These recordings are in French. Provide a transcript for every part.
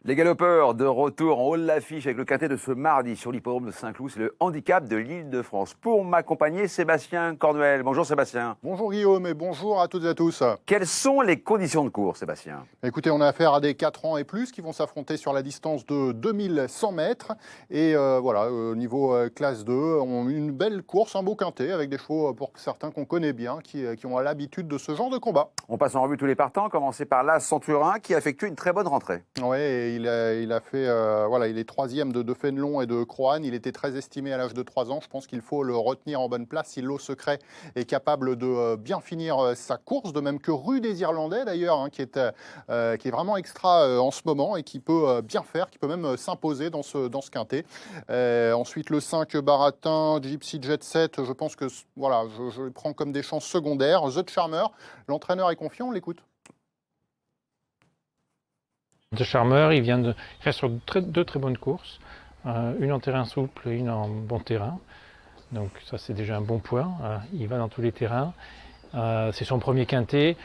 Les galopeurs de retour en haut de l'affiche avec le quintet de ce mardi sur l'hippodrome de Saint-Cloud, c'est le handicap de l'Île-de-France. Pour m'accompagner, Sébastien Cornuel. Bonjour Sébastien. Bonjour Guillaume et bonjour à toutes et à tous. Quelles sont les conditions de course, Sébastien? Écoutez, on a affaire à des 4 ans et plus qui vont s'affronter sur la distance de 2100 mètres. Et voilà, au niveau classe 2, on a une belle course, un beau quintet avec des chevaux pour certains qu'on connaît bien, qui ont l'habitude de ce genre de combat. On passe en revue tous les partants, commencer par l'As Centurin qui a effectué une très bonne rentrée. Oui, il a fait, voilà, il est troisième de Fénelon et de Croane. Il était très estimé à l'âge de 3 ans. Je pense qu'il faut le retenir en bonne place. Si l'eau secret est capable de bien finir sa course, de même que Rue des Irlandais d'ailleurs, hein, qui est vraiment extra en ce moment et qui peut bien faire, qui peut même s'imposer dans ce quintet. Ensuite, le 5 Baratin, Gypsy Jet Set, je pense que voilà, je le prends comme des chances secondaires. The Charmer, l'entraîneur est confiant, on l'écoute. The Charmer, il vient de faire sur deux très bonnes courses, une en terrain souple et une en bon terrain. Donc ça c'est déjà un bon point. Il va dans tous les terrains. C'est son premier quintet.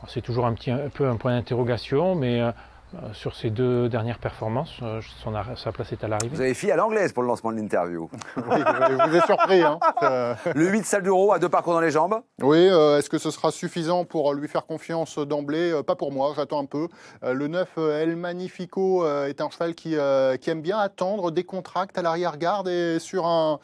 C'est toujours un peu un point d'interrogation, mais sur ses deux dernières performances, sa place est à l'arrivée. Vous avez filé à l'anglaise pour le lancement de l'interview. Oui, je vous ai surpris. Hein. Le 8 Salduro a 2 parcours dans les jambes. Oui, est-ce que ce sera suffisant pour lui faire confiance d'emblée? Pas pour moi, j'attends un peu. Le 9 El Magnifico est un cheval qui aime bien attendre, décontracte à l'arrière-garde et sur un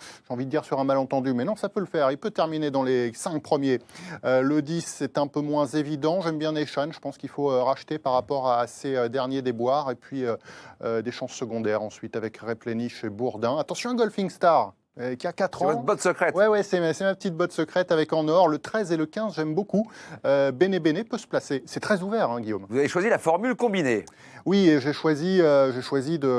malentendu. Mais non, ça peut le faire. Il peut terminer dans les 5 premiers. Le 10, c'est un peu moins évident. J'aime bien Neshan. Je pense qu'il faut racheter par rapport à ces derniers déboires. Et puis des chances secondaires ensuite avec Replenish et Bourdin. Attention, Golfing Star. Qui a 4 ans. C'est votre botte secrète. Ouais, c'est ma petite botte secrète avec en or. Le 13 et le 15, j'aime beaucoup. Bene peut se placer. C'est très ouvert, hein, Guillaume. Vous avez choisi la formule combinée. Oui, et j'ai choisi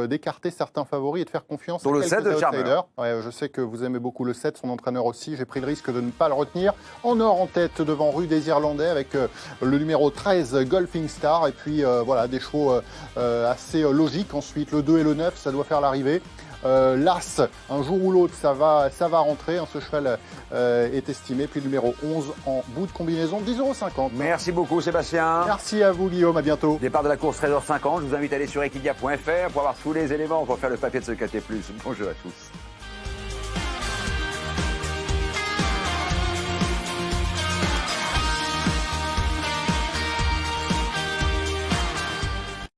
d'écarter certains favoris et de faire confiance sur à le quelques 7 de Charmer. Ouais, je sais que vous aimez beaucoup le 7, son entraîneur aussi. J'ai pris le risque de ne pas le retenir. En or en tête devant Rue des Irlandais avec le numéro 13, Golfing Star. Et puis voilà, des chevaux assez logiques. Ensuite, le 2 et le 9, ça doit faire l'arrivée. L'As, un jour ou l'autre, ça va rentrer. Hein, ce cheval est estimé. Puis le numéro 11 en bout de combinaison, 10,50 €. Merci beaucoup Sébastien. Merci à vous Guillaume, à bientôt. Départ de la course 13h50. Je vous invite à aller sur equidia.fr pour avoir tous les éléments pour faire le papier de ce quintet plus. Bonjour à tous.